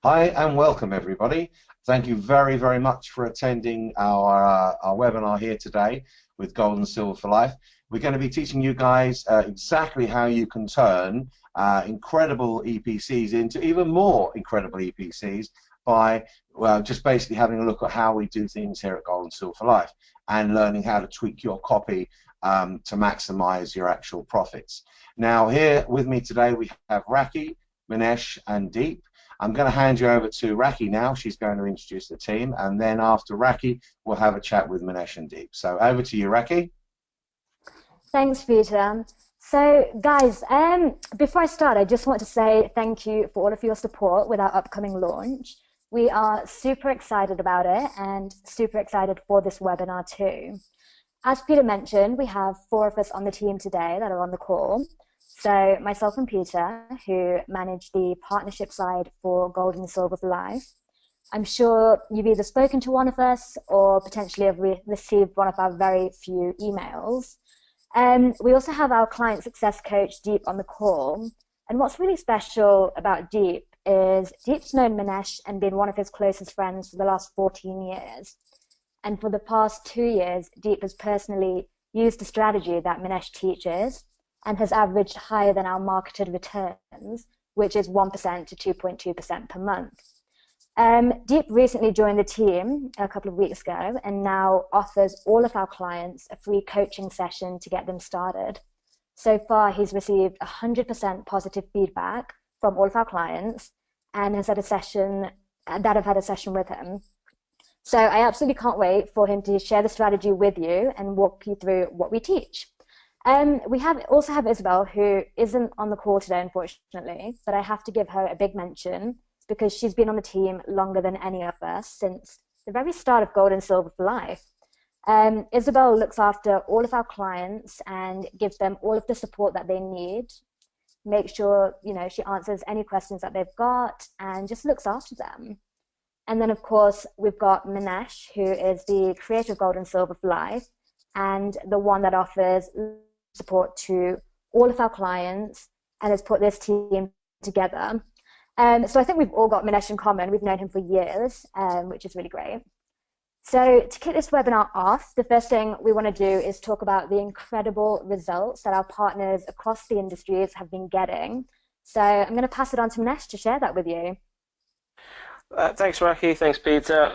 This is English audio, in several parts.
Hi and welcome everybody. Thank you very, very much for attending our webinar here today with Gold and Silver for Life. We're going to be teaching you guys exactly how you can turn incredible EPCs into even more incredible EPCs by just basically having a look at how we do things here at Gold and Silver for Life and learning how to tweak your copy to maximize your actual profits. Now here with me today we have Raki, Manesh and Deep. I'm going to hand you over to Raki now. She's going to introduce the team, and then after Raki, we'll have a chat with Manesh and Deep. So over to you, Raki. Thanks, Peter. So, guys, before I start, I just want to say thank you for all of your support with our upcoming launch. We are super excited about it and super excited for this webinar too. As Peter mentioned, we have 4 of us on the team today that are on the call. So myself and Peter, who manage the partnership side for Gold and Silver for Life. I'm sure you've either spoken to one of us or potentially have received one of our very few emails. We also have our client success coach, Deep, on the call. And what's really special about Deep is Deep's known Manesh and been one of his closest friends for the last 14 years. And for the past 2 years, Deep has personally used the strategy that Manesh teaches and has averaged higher than our marketed returns, which is 1% to 2.2% per month. Deep recently joined the team a couple of weeks ago and now offers all of our clients a free coaching session to get them started. So far, he's received 100% positive feedback from all of our clients and has had a session that have had a session with him. So I absolutely can't wait for him to share the strategy with you and walk you through what we teach. We also have Isabel, who isn't on the call today, unfortunately, but I have to give her a big mention because she's been on the team longer than any of us since the very start of Gold and Silver for Life. Isabel looks after all of our clients and gives them all of the support that they need, make sure she answers any questions that they've got and just looks after them. And then, of course, we've got Manesh, who is the creator of Gold and Silver for Life and the one that offers support to all of our clients and has put this team together. So I think we've all got Manesh in common. We've known him for years, which is really great. So to kick this webinar off, the first thing we want to do is talk about the incredible results that our partners across the industries have been getting. So I'm going to pass it on to Manesh to share that with you. Thanks, Raki. Thanks, Peter.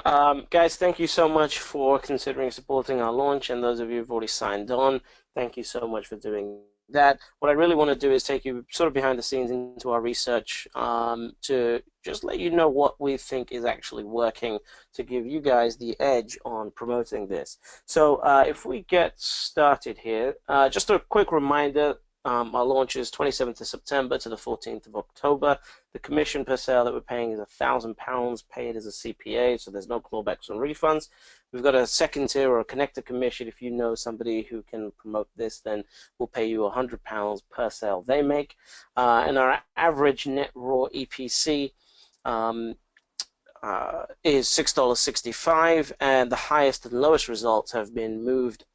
Guys, thank you so much for considering supporting our launch, and those of you who've already signed on, thank you so much for doing that. What I really want to do is take you sort of behind the scenes into our research to just let you know what we think is actually working to give you guys the edge on promoting this. So if we get started here, just a quick reminder, our launch is 27th of September to the 14th of October. The commission per sale that we're paying is £1,000 paid as a CPA, so there's no clawbacks or refunds. We've got a second tier or a connector commission. If you know somebody who can promote this, then we'll pay you £100 per sale they make. And our average net raw EPC is $6.65, and the highest and lowest results have been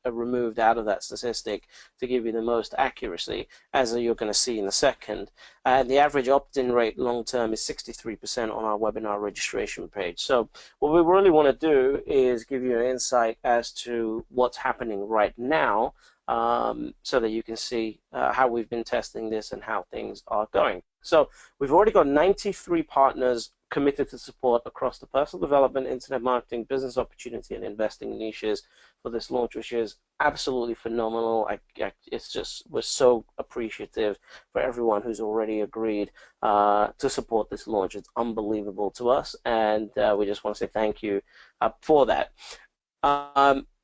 removed out of that statistic to give you the most accuracy, as you're going to see in a second. And the average opt-in rate long-term is 63% on our webinar registration page. So what we really want to do is give you an insight as to what's happening right now, so that you can see how we've been testing this and how things are going. So we've already got 93 partners committed to support across the personal development, internet marketing, business opportunity, and investing niches for this launch, which is absolutely phenomenal. It's just, we're so appreciative for everyone who's already agreed to support this launch. It's unbelievable to us, and we just want to say thank you for that.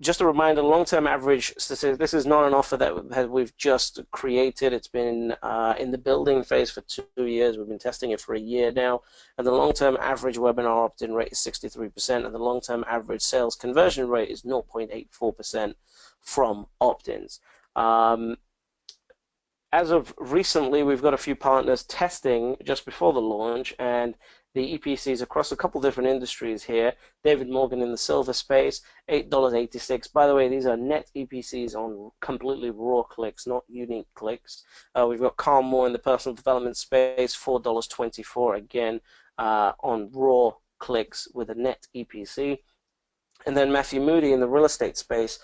Just a reminder, long-term average statistic, this is not an offer that we've just created. It's been in the building phase for 2 years. We've been testing it for a year now. And the long-term average webinar opt-in rate is 63%, and the long-term average sales conversion rate is 0.84% from opt-ins. As of recently, we've got a few partners testing just before the launch, and the EPCs across a couple different industries here. David Morgan in the silver space, $8.86. By the way, these are net EPCs on completely raw clicks, not unique clicks. We've got Carl Moore in the personal development space, $4.24. Again, on raw clicks with a net EPC. And then Matthew Moody in the real estate space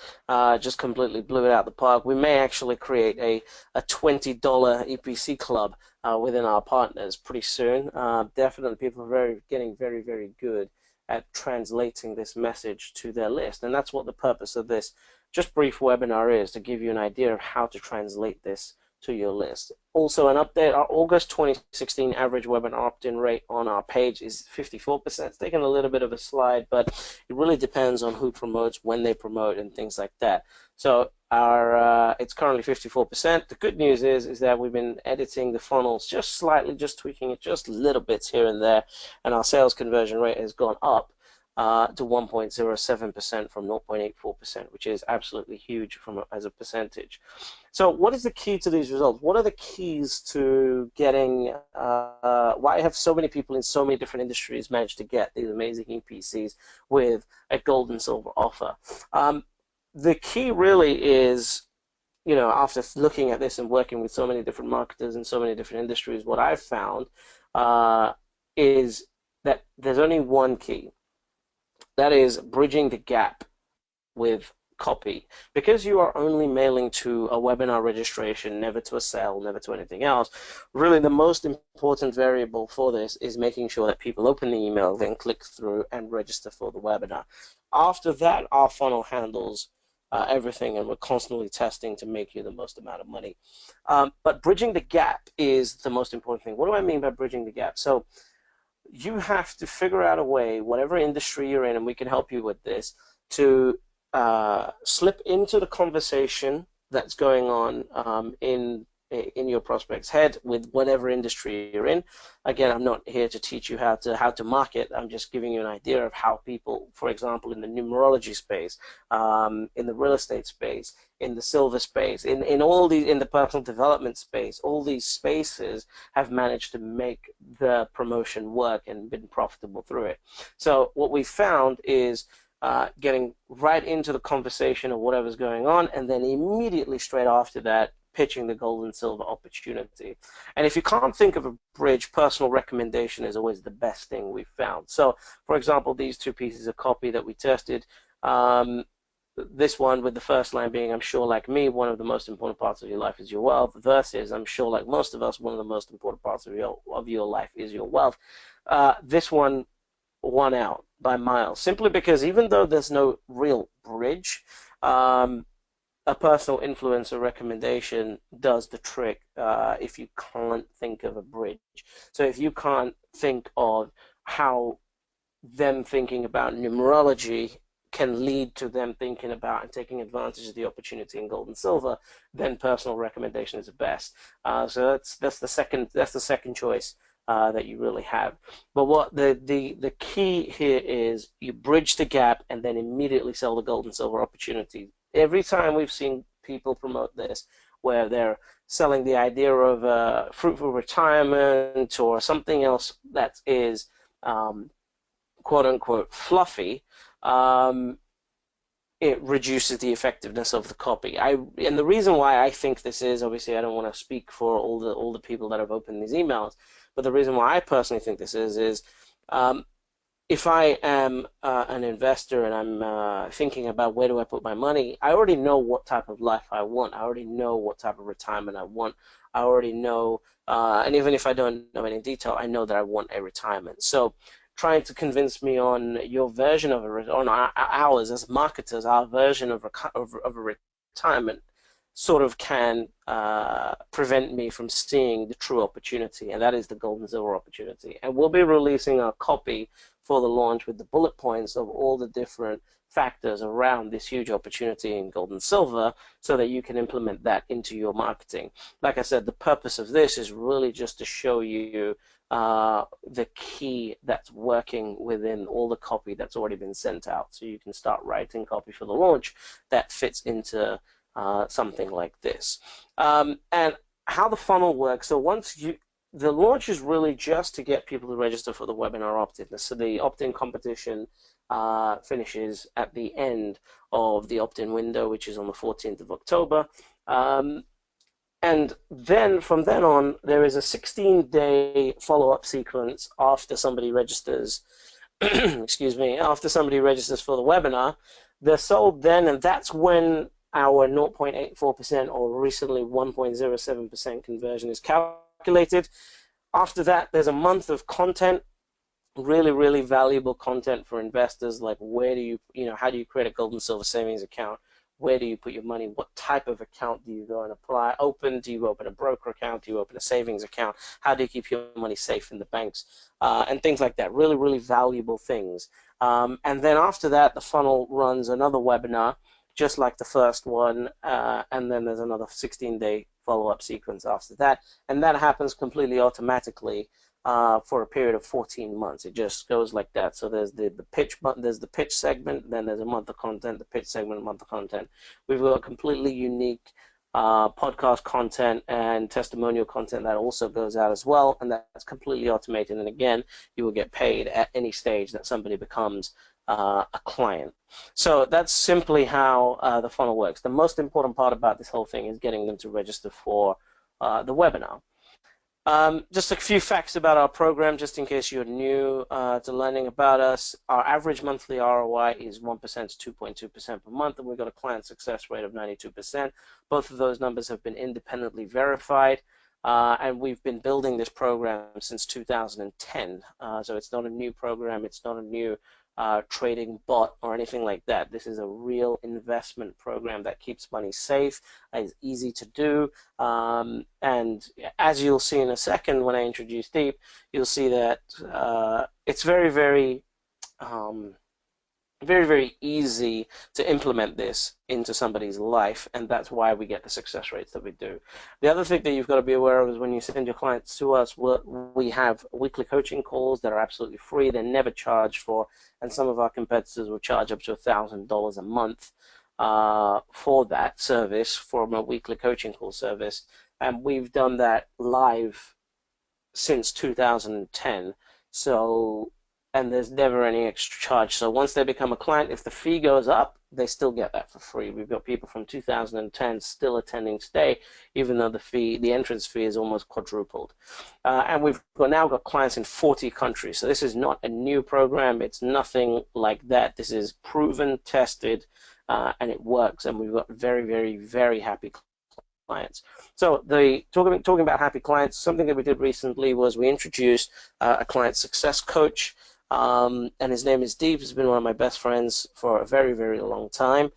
just completely blew it out the park. We may actually create a $20 EPC club within our partners pretty soon. Definitely, people are getting very, very good at translating this message to their list. And that's what the purpose of this just brief webinar is, to give you an idea of how to translate this to your list. Also, an update, our August 2016 average webinar opt-in rate on our page is 54%. It's taken a little bit of a slide, but it really depends on who promotes, when they promote, and things like that. So it's currently 54%. The good news is that we've been editing the funnels just slightly, just tweaking it just little bits here and there, and our sales conversion rate has gone up to 1.07% from 0.84%, which is absolutely huge as a percentage. So what is the key to these results? What are the keys to getting, why have so many people in so many different industries managed to get these amazing EPCs with a gold and silver offer? The key really is, you know, after looking at this and working with so many different marketers in so many different industries, what I've found is that there's only one key. That is bridging the gap with copy. Because you are only mailing to a webinar registration, never to a sale, never to anything else, really the most important variable for this is making sure that people open the email, then click through and register for the webinar. After that, our funnel handles everything, and we're constantly testing to make you the most amount of money. But bridging the gap is the most important thing. What do I mean by bridging the gap? So you have to figure out a way, whatever industry you're in, and we can help you with this, to slip into the conversation that's going on in your prospect's head with whatever industry you're in. Again, I'm not here to teach you how to market. I'm just giving you an idea of how people, for example, in the numerology space, in the real estate space, in the silver space, in all these, in the personal development space, all these spaces have managed to make the promotion work and been profitable through it. So what we found is getting right into the conversation of whatever's going on, and then immediately straight after that, pitching the gold and silver opportunity. And if you can't think of a bridge, personal recommendation is always the best thing we've found. So, for example, these two pieces of copy that we tested, this one with the first line being, I'm sure like me, one of the most important parts of your life is your wealth, versus, I'm sure like most of us, one of the most important parts of your life is your wealth. This one won out by miles, simply because even though there's no real bridge, a personal influencer recommendation does the trick if you can't think of a bridge. So if you can't think of how them thinking about numerology can lead to them thinking about and taking advantage of the opportunity in gold and silver, then personal recommendation is the best. So that's the second choice that you really have. But what the key here is, you bridge the gap and then immediately sell the gold and silver opportunity. Every time we've seen people promote this, where they're selling the idea of a fruitful retirement or something else that is quote unquote fluffy, it reduces the effectiveness of the copy. And the reason why I think this is, obviously I don't want to speak for all the people that have opened these emails, but the reason why I personally think this is if I am an investor and I'm thinking about where do I put my money, I already know what type of life I want. I already know what type of retirement I want. I already know, and even if I don't know any detail, I know that I want a retirement. So trying to convince me on your version of ours as marketers, our version of a retirement sort of can prevent me from seeing the true opportunity, and that is the gold and silver opportunity. And we'll be releasing our copy for the launch with the bullet points of all the different factors around this huge opportunity in gold and silver, so that you can implement that into your marketing. Like I said, the purpose of this is really just to show you the key that's working within all the copy that's already been sent out, so you can start writing copy for the launch that fits into something like this. And how the funnel works, so the launch is really just to get people to register for the webinar opt-in. So the opt-in competition finishes at the end of the opt-in window, which is on the 14th of October. And then from then on, there is a 16-day follow-up sequence after somebody registers, excuse me, after somebody registers for the webinar. They're sold then, and that's when our 0.84% or recently 1.07% conversion is calculated. After that, there's a month of content, really, really valuable content for investors, like where do you, how do you create a gold and silver savings account? Where do you put your money? What type of account do you go and open? Do you open a broker account? Do you open a savings account? How do you keep your money safe in the banks? And things like that. Really, really valuable things. And then after that, the funnel runs another webinar, just like the first one, and then there's another 16-day follow-up sequence after that. And that happens completely automatically for a period of 14 months. It just goes like that. So there's the pitch button, there's the pitch segment, then there's a month of content, the pitch segment, a month of content. We've got completely unique podcast content and testimonial content that also goes out as well, and that's completely automated. And again, you will get paid at any stage that somebody becomes a client. So that's simply how the funnel works. The most important part about this whole thing is getting them to register for the webinar. Just a few facts about our program, just in case you're new to learning about us. Our average monthly ROI is 1% to 2.2% per month, and we've got a client success rate of 92%. Both of those numbers have been independently verified, and we've been building this program since 2010. So it's not a new program, it's not a new trading bot or anything like that. This is a real investment program that keeps money safe, is easy to do, and as you'll see in a second when I introduce Deep, you'll see that it's very, very easy to implement this into somebody's life, and that's why we get the success rates that we do. The other thing that you've got to be aware of is when you send your clients to us, we have weekly coaching calls that are absolutely free. They're never charged for, and some of our competitors will charge up to $1,000 a month for that service, from a weekly coaching call service, and we've done that live since 2010. So, and there's never any extra charge. So once they become a client, if the fee goes up, they still get that for free. We've got people from 2010 still attending today, even though the entrance fee is almost quadrupled. And we've now got clients in 40 countries. So this is not a new program. It's nothing like that. This is proven, tested, and it works. And we've got very, very, very happy clients. So talking about happy clients, something that we did recently was we introduced a client success coach. And his name is Deep. He's been one of my best friends for a very, very long time.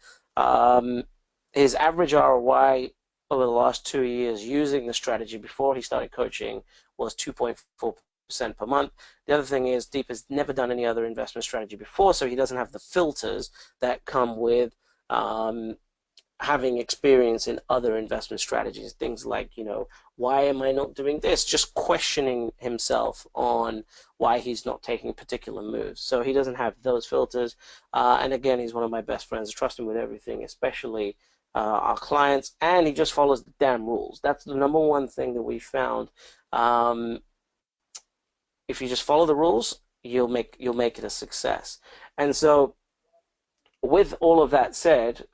His average ROI over the last 2 years using the strategy before he started coaching was 2.4% per month. The other thing is Deep has never done any other investment strategy before, so he doesn't have the filters that come with having experience in other investment strategies, things like, why am I not doing this? Just questioning himself on why he's not taking particular moves. So he doesn't have those filters. And again, he's one of my best friends. I trust him with everything, especially our clients. And he just follows the damn rules. That's the number one thing that we found. If you just follow the rules, you'll make it a success. And so with all of that said,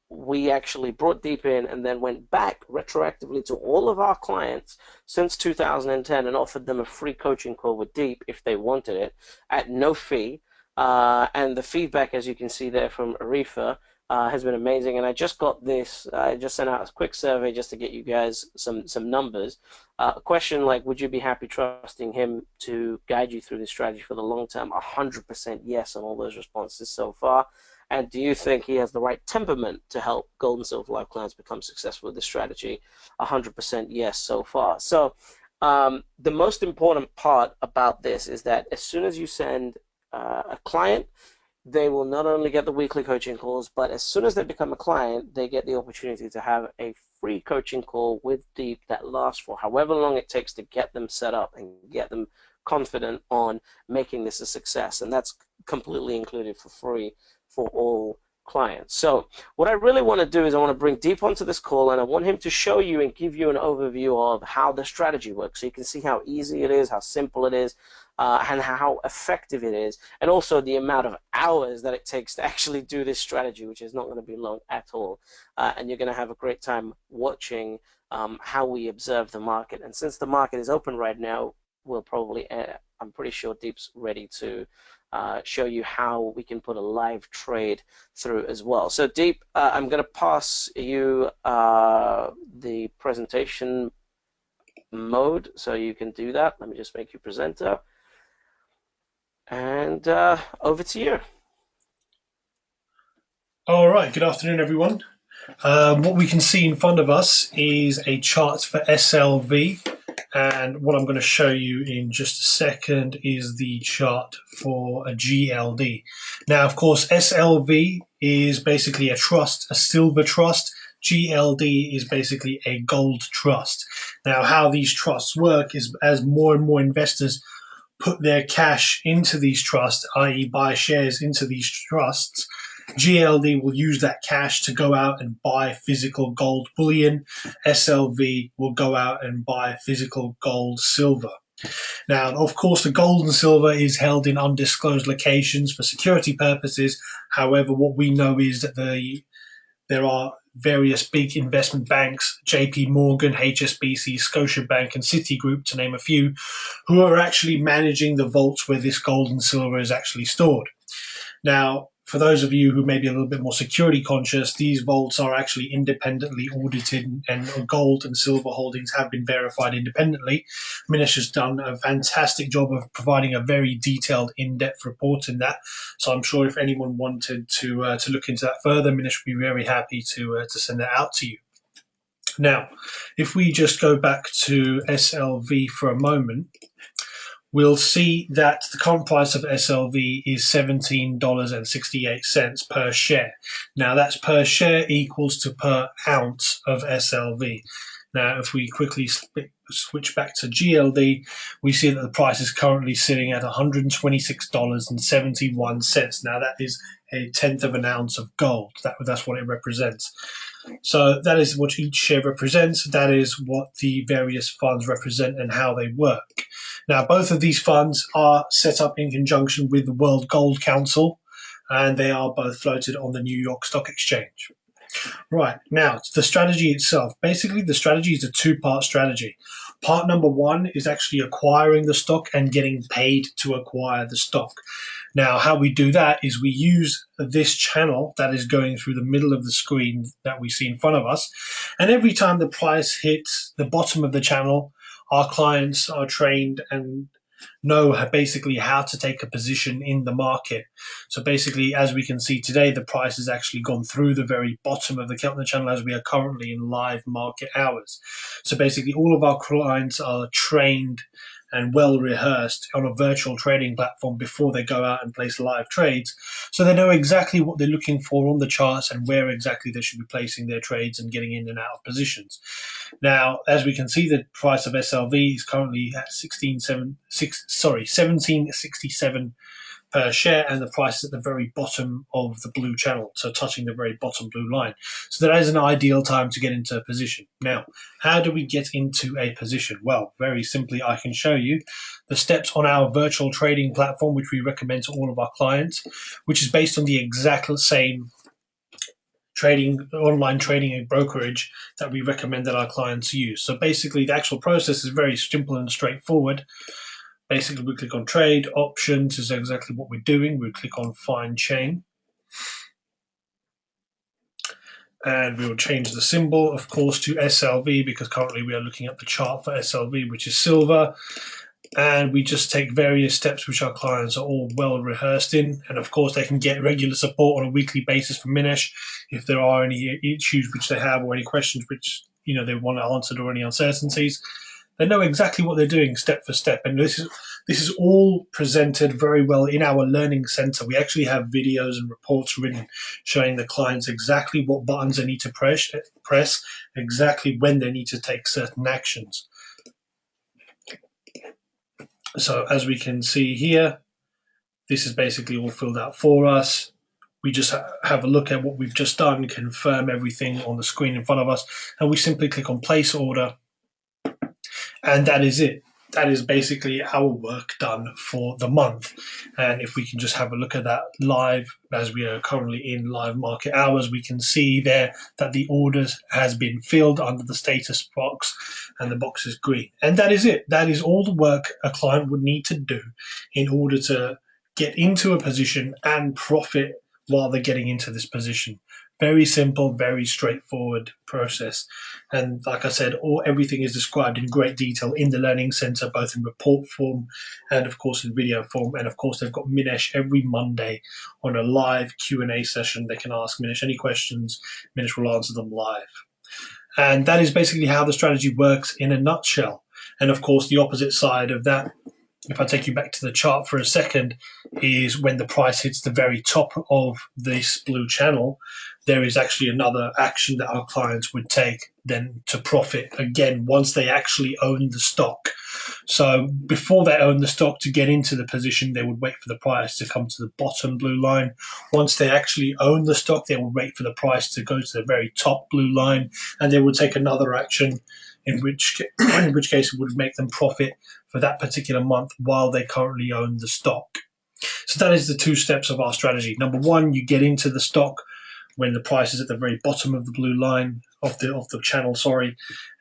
we actually brought Deep in and then went back retroactively to all of our clients since 2010 and offered them a free coaching call with Deep if they wanted it at no fee. And the feedback, as you can see there from Arifa, has been amazing. And I just got this, I just sent out a quick survey just to get you guys some numbers. A question like, would you be happy trusting him to guide you through this strategy for the long term? 100% yes on all those responses so far. And do you think he has the right temperament to help Gold and Silver Life clients become successful with this strategy? 100% yes so far. So the most important part about this is that as soon as you send a client, they will not only get the weekly coaching calls, but as soon as they become a client, they get the opportunity to have a free coaching call with Deep that lasts for however long it takes to get them set up and get them confident on making this a success. And that's completely included for free for all clients. So what I really want to do is I want to bring Deep onto this call, and I want him to show you and give you an overview of how the strategy works, so you can see how easy it is, how simple it is, and how effective it is, and also the amount of hours that it takes to actually do this strategy, which is not going to be long at all. And you're going to have a great time watching how we observe the market. And since the market is open right now, we'll probably, I'm pretty sure Deep's ready to show you how we can put a live trade through as well. So Deep, I'm going to pass you the presentation mode so you can do that. Let me just make you presenter. And over to you. All right, good afternoon, everyone. What we can see in front of us is a chart for SLV, and what I'm going to show you in just a second is the chart for a GLD. Now, of course, SLV is basically a trust, a silver trust. GLD is basically a gold trust. Now, how these trusts work is as more and more investors put their cash into these trusts, i.e. buy shares into these trusts, GLD will use that cash to go out and buy physical gold bullion. SLV will go out and buy physical gold silver. Now, of course, the gold and silver is held in undisclosed locations for security purposes. However, what we know is that there are various big investment banks, JP Morgan, HSBC, Scotiabank, and Citigroup, to name a few, who are actually managing the vaults where this gold and silver is actually stored. Now, for those of you who may be a little bit more security conscious, these vaults are actually independently audited, and gold and silver holdings have been verified independently. Minish has done a fantastic job of providing a very detailed, in-depth report in that. So I'm sure if anyone wanted to look into that further, Minish would be very happy to send that out to you. Now, if we just go back to SLV for a moment, we'll see that the current price of SLV is $17.68 per share. Now, that's per share equals to per ounce of SLV. Now, if we quickly switch back to GLD, we see that the price is currently sitting at $126.71. Now, that is a tenth of an ounce of gold. That's what it represents. So that is what each share represents. That is what the various funds represent and how they work. Now, both of these funds are set up in conjunction with the World Gold Council, and they are both floated on the New York Stock Exchange. Right, now, the strategy itself. Basically, the strategy is a two-part strategy. Part number one is actually acquiring the stock and getting paid to acquire the stock. Now, how we do that is we use this channel that is going through the middle of the screen that we see in front of us. And every time the price hits the bottom of the channel, our clients are trained and know basically how to take a position in the market. So basically, as we can see today, the price has actually gone through the very bottom of the channel as we are currently in live market hours. So basically, all of our clients are trained and well rehearsed on a virtual trading platform before they go out and place live trades. So they know exactly what they're looking for on the charts and where exactly they should be placing their trades and getting in and out of positions. Now, as we can see, the price of SLV is currently at $17.67 per share, and the price is at the very bottom of the blue channel, so touching the very bottom blue line. So that is an ideal time to get into a position. Now, how do we get into a position? Well, very simply, I can show you the steps on our virtual trading platform, which we recommend to all of our clients, which is based on the exact same online trading and brokerage that we recommend that our clients use. So basically, the actual process is very simple and straightforward. Basically, we click on trade, options is exactly what we're doing. We click on find chain. And we will change the symbol, of course, to SLV because currently we are looking at the chart for SLV, which is silver. And we just take various steps which our clients are all well rehearsed in. And of course, they can get regular support on a weekly basis from Minish if there are any issues which they have or any questions which they want answered or any uncertainties. They know exactly what they're doing step for step, and this is all presented very well in our learning center. We actually have videos and reports written showing the clients exactly what buttons they need to press, exactly when they need to take certain actions. So as we can see here, this is basically all filled out for us. We just have a look at what we've just done, confirm everything on the screen in front of us, and we simply click on place order. And that is it. That is basically our work done for the month. And if we can just have a look at that live, as we are currently in live market hours, we can see there that the orders has been filled under the status box, and the box is green. And that is it. That is all the work a client would need to do in order to get into a position and profit while they're getting into this position. Very simple, very straightforward process. And like I said, everything is described in great detail in the Learning Center, both in report form and, of course, in video form. And, of course, they've got Minesh every Monday on a live Q&A session. They can ask Minesh any questions. Minesh will answer them live. And that is basically how the strategy works in a nutshell. And, of course, the opposite side of that, if I take you back to the chart for a second, is when the price hits the very top of this blue channel, there is actually another action that our clients would take then to profit again once they actually own the stock. So before they own the stock, to get into the position, they would wait for the price to come to the bottom blue line. Once they actually own the stock, they will wait for the price to go to the very top blue line, and they would take another action, in which case it would make them profit for that particular month while they currently own the stock. So that is the two steps of our strategy. Number one, you get into the stock when the price is at the very bottom of the blue line of the channel,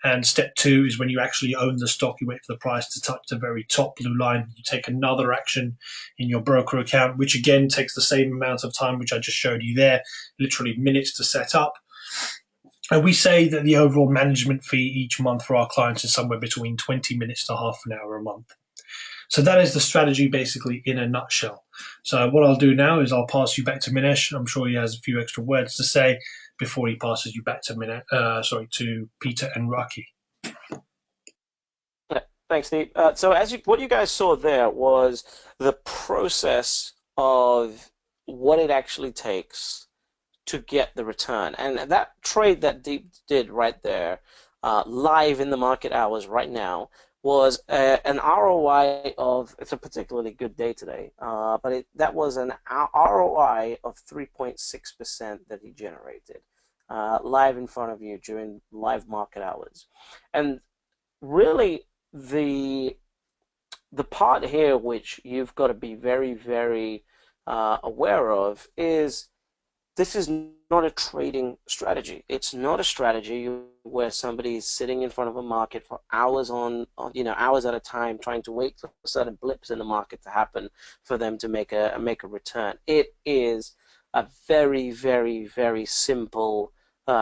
and step two is when you actually own the stock, you wait for the price to touch the very top blue line. You take another action in your broker account, which again takes the same amount of time, which I just showed you there, literally minutes to set up. And we say that the overall management fee each month for our clients is somewhere between 20 minutes to half an hour a month. So that is the strategy basically in a nutshell. So what I'll do now is I'll pass you back to Minesh. I'm sure he has a few extra words to say before he passes you back to Peter and Rocky. Thanks, Steve. So what you guys saw there was the process of what it actually takes to get the return. And that trade that Deep did right there, live in the market hours right now, was an ROI of, it's a particularly good day today, but that was an ROI of 3.6% that he generated live in front of you during live market hours. And really the part here which you've got to be very, very aware of is this is not a trading strategy. It's not a strategy where somebody is sitting in front of a market for hours hours at a time, trying to wait for certain blips in the market to happen for them to make a return. It is a very, very, very simple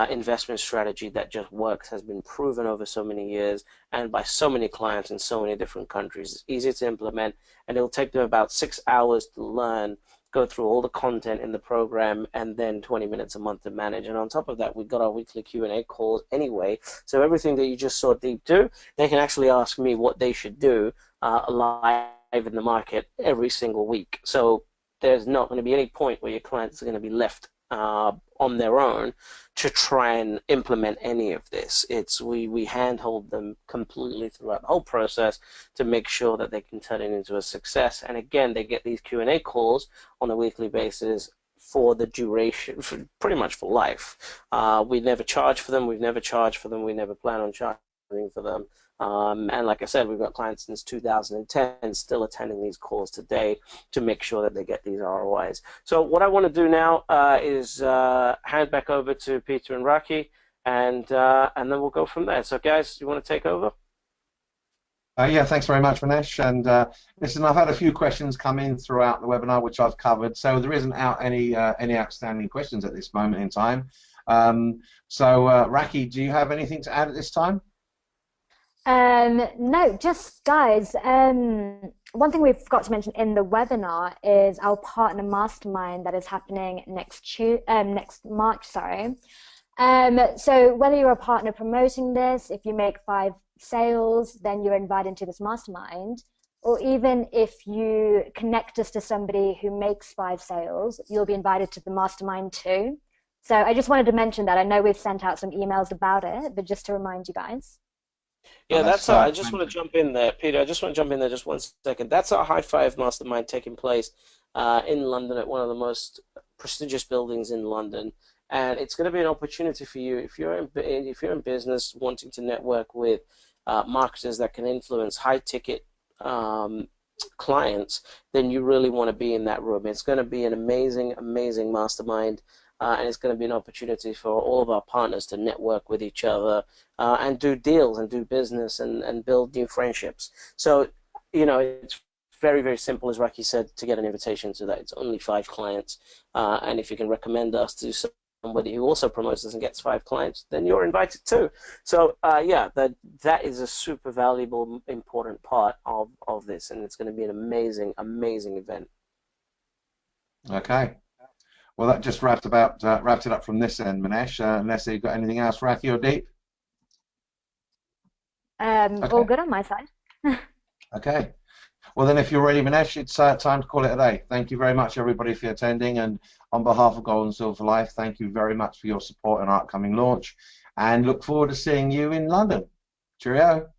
investment strategy that just works, has been proven over so many years and by so many clients in so many different countries. It's easy to implement, and it'll take them about 6 hours to learn, go through all the content in the program, and then 20 minutes a month to manage. And on top of that, we've got our weekly Q&A calls anyway. So everything that you just saw Deep do, they can actually ask me what they should do live in the market every single week. So there's not going to be any point where your clients are going to be left on their own to try and implement any of this. We handhold them completely throughout the whole process to make sure that they can turn it into a success. And again, they get these Q&A calls on a weekly basis for the duration, pretty much for life. We never charge for them. We've never charged for them. We never plan on charging for them. And like I said, we've got clients since 2010 still attending these calls today to make sure that they get these ROIs. So what I want to do now is hand back over to Peter and Rocky, and then we'll go from there. So guys, you want to take over? Yeah, thanks very much, Manesh. And listen, I've had a few questions come in throughout the webinar, which I've covered. So there isn't any outstanding questions at this moment in time. So Rocky, do you have anything to add at this time? No, just guys, one thing we forgot to mention in the webinar is our partner mastermind that is happening next March, sorry. So whether you're a partner promoting this, if you make 5 sales, then you're invited to this mastermind, or even if you connect us to somebody who makes 5 sales, you'll be invited to the mastermind too. So I just wanted to mention that. I know we've sent out some emails about it, but just to remind you guys. Yeah, that's I just want to jump in there, Peter. I just want to jump in there just 1 second. That's our High Five Mastermind taking place in London at one of the most prestigious buildings in London, and it's going to be an opportunity for you if you're in business wanting to network with marketers that can influence high ticket clients, then you really want to be in that room. It's going to be an amazing, amazing mastermind. And it's going to be an opportunity for all of our partners to network with each other and do deals and do business and build new friendships. So, it's very, very simple, as Rocky said, to get an invitation to that. It's only 5 clients. And if you can recommend us to somebody who also promotes us and gets 5 clients, then you're invited too. So, yeah, that is a super valuable, important part of this. And it's going to be an amazing, amazing event. Okay. Well, that just wrapped it up from this end, Manesh. Unless you've got anything else, Rathi or Deep? All Okay. good on my side. Okay. Well, then, if you're ready, Manesh, it's time to call it a day. Thank you very much, everybody, for attending. And on behalf of Gold and Silver Life, thank you very much for your support in our upcoming launch. And look forward to seeing you in London. Cheerio.